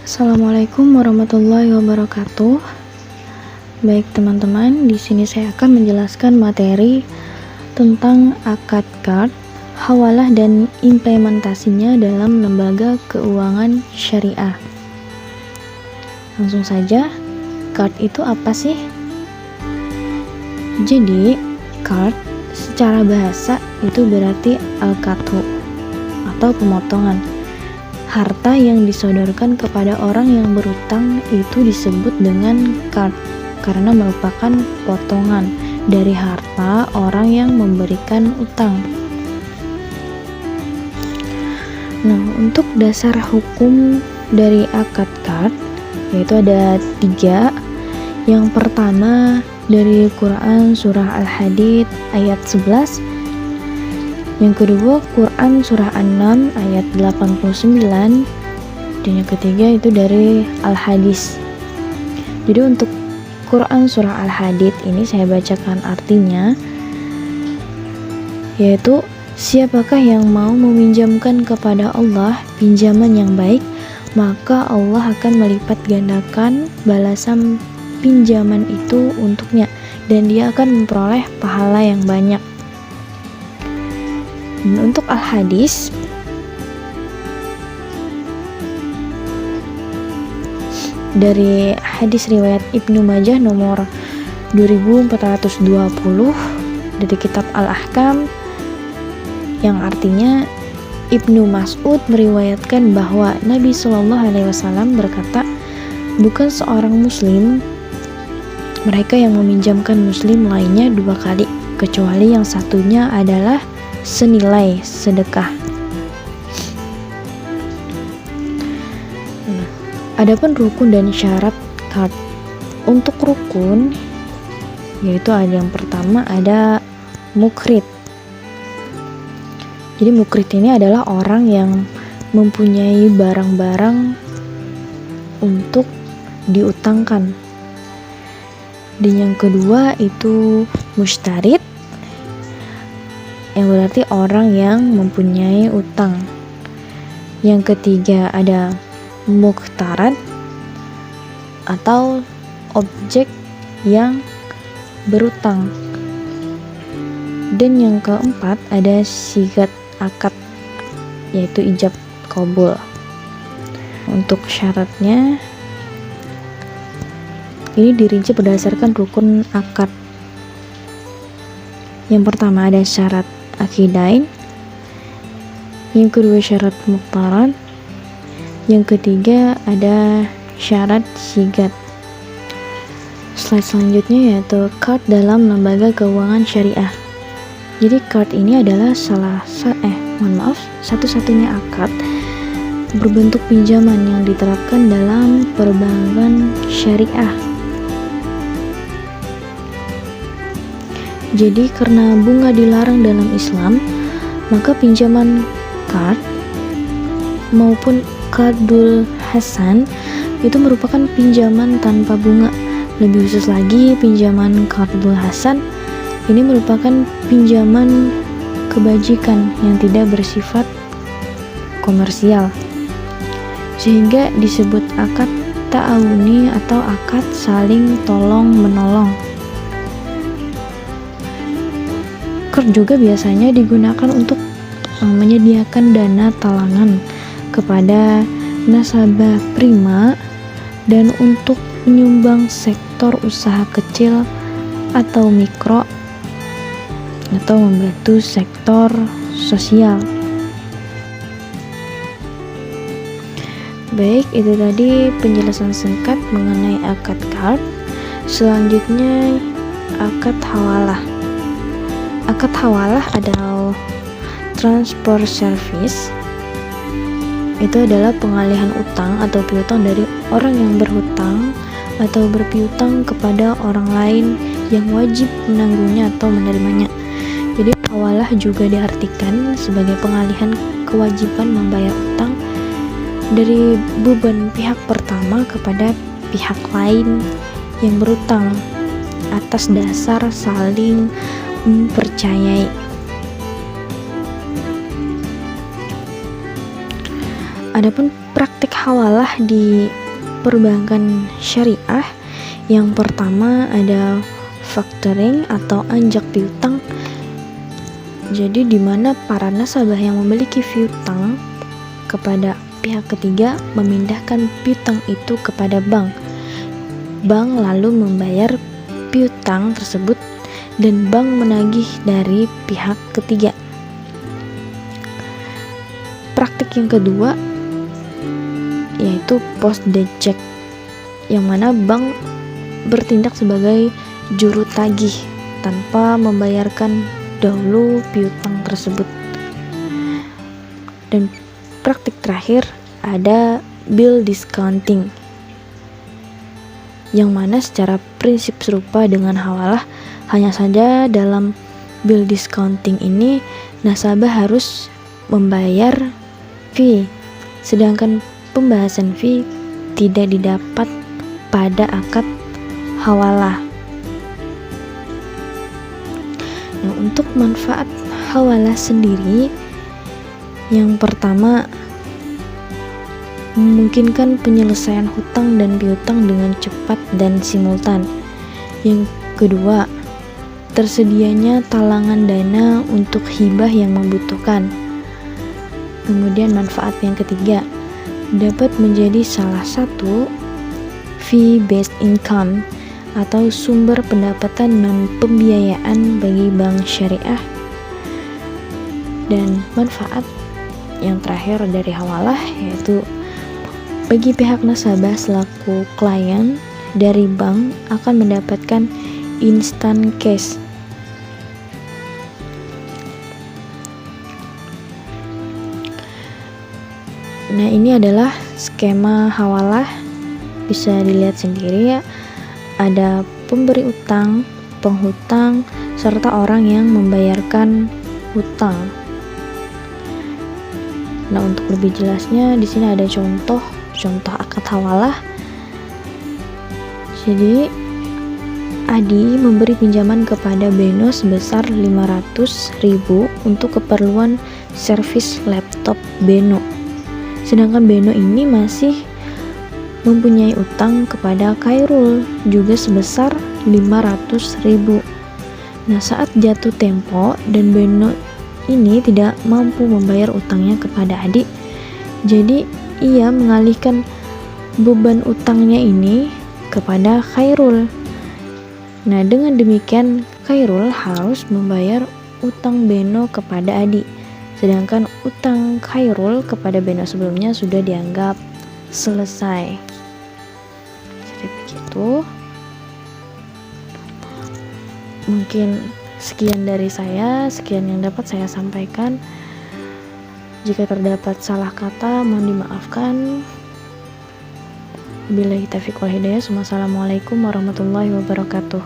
Assalamualaikum warahmatullahi wabarakatuh. Baik teman-teman, di sini saya akan menjelaskan materi tentang akad qard, hawalah dan implementasinya dalam lembaga keuangan syariah. Langsung saja, qard itu apa sih? Jadi, qard secara bahasa itu berarti al-qat'u atau pemotongan. Harta yang disodorkan kepada orang yang berutang itu disebut dengan qard karena merupakan potongan dari harta orang yang memberikan utang. Nah, untuk dasar hukum dari akad qard yaitu ada 3. Yang pertama dari Quran surah Al-Hadid ayat 11. Yang kedua Quran surah An-Naml ayat 89. Dan yang ketiga itu dari Al-Hadis. Jadi untuk Quran surah Al-Hadid ini saya bacakan artinya, yaitu siapakah yang mau meminjamkan kepada Allah pinjaman yang baik, maka Allah akan melipat gandakan balasan pinjaman itu untuknya dan dia akan memperoleh pahala yang banyak. Untuk Al-Hadis dari hadis riwayat Ibnu Majah nomor 2420 dari kitab Al-Ahkam, yang artinya Ibnu Mas'ud meriwayatkan bahwa Nabi Shallallahu Alaihi Wasallam berkata, bukan seorang muslim mereka yang meminjamkan muslim lainnya 2 kali kecuali yang satunya adalah senilai sedekah. Adapun rukun dan syarat qard. Untuk rukun yaitu ada yang pertama ada mukrid. Jadi mukrid ini adalah orang yang mempunyai barang-barang untuk diutangkan. Dan yang kedua itu mustarid, yang berarti orang yang mempunyai utang. Yang ketiga ada muqtarad atau objek yang berutang. Dan yang keempat ada sigat akad yaitu ijab qabul. Untuk syaratnya ini dirinci berdasarkan rukun akad. Yang pertama ada syarat akidain, yang kedua syarat muqtarad, yang ketiga ada syarat sigat. Slide selanjutnya yaitu qard dalam lembaga keuangan syariah. Jadi qard ini adalah satu-satunya akad berbentuk pinjaman yang diterapkan dalam perbankan syariah. Jadi karena bunga dilarang dalam Islam, maka pinjaman qard maupun qardul hasan itu merupakan pinjaman tanpa bunga. Lebih khusus lagi, pinjaman qardul hasan ini merupakan pinjaman kebajikan yang tidak bersifat komersial, sehingga disebut akad ta'awuni atau akad saling tolong menolong. Qard juga biasanya digunakan untuk menyediakan dana talangan kepada nasabah prima dan untuk menyumbang sektor usaha kecil atau mikro atau membantu sektor sosial. Baik, itu tadi penjelasan singkat mengenai akad qard. Selanjutnya akad hawalah. Akad hawalah adalah transfer service. Itu adalah pengalihan utang atau piutang dari orang yang berhutang atau berpiutang kepada orang lain yang wajib menanggungnya atau menerimanya. Jadi hawalah juga diartikan sebagai pengalihan kewajiban membayar utang dari beban pihak pertama kepada pihak lain yang berutang atas dasar saling mempercayai. Adapun praktik hawalah di perbankan syariah, yang pertama ada factoring atau anjak piutang. Jadi di mana para nasabah yang memiliki piutang kepada pihak ketiga memindahkan piutang itu kepada bank. Bank lalu membayar piutang tersebut dan bank menagih dari pihak ketiga. Praktik yang kedua yaitu post debt check, yang mana bank bertindak sebagai juru tagih tanpa membayarkan dahulu piutang tersebut. Dan praktik terakhir ada bill discounting, yang mana secara prinsip serupa dengan hawalah, hanya saja dalam bill discounting ini nasabah harus membayar fee, sedangkan pembahasan fee tidak didapat pada akad hawalah. Nah, untuk manfaat hawalah sendiri, yang pertama memungkinkan penyelesaian hutang dan piutang dengan cepat dan simultan. Yang kedua, tersedianya talangan dana untuk hibah yang membutuhkan. Kemudian manfaat yang ketiga, dapat menjadi salah satu fee based income atau sumber pendapatan non pembiayaan bagi bank syariah. Dan manfaat yang terakhir dari hawalah yaitu bagi pihak nasabah selaku klien dari bank akan mendapatkan instant cash. Nah, ini adalah skema hawalah, bisa dilihat sendiri ya. Ada pemberi utang, penghutang, serta orang yang membayarkan hutang. Nah, untuk lebih jelasnya di sini ada contoh akad hawalah. Jadi Adi memberi pinjaman kepada Beno sebesar 500.000 untuk keperluan servis laptop Beno. Sedangkan Beno ini masih mempunyai utang kepada Khairul juga sebesar 500.000. Nah, saat jatuh tempo dan Beno ini tidak mampu membayar utangnya kepada Adi, jadi ia mengalihkan beban utangnya ini kepada Khairul. Nah, dengan demikian Khairul harus membayar utang Beno kepada Adi, sedangkan utang Khairul kepada Beno sebelumnya sudah dianggap selesai. Jadi begitu. Mungkin sekian dari saya, sekian yang dapat saya sampaikan. Jika terdapat salah kata, mohon dimaafkan. Billahi taufiq wal hidayah. Wassalamualaikum warahmatullahi wabarakatuh.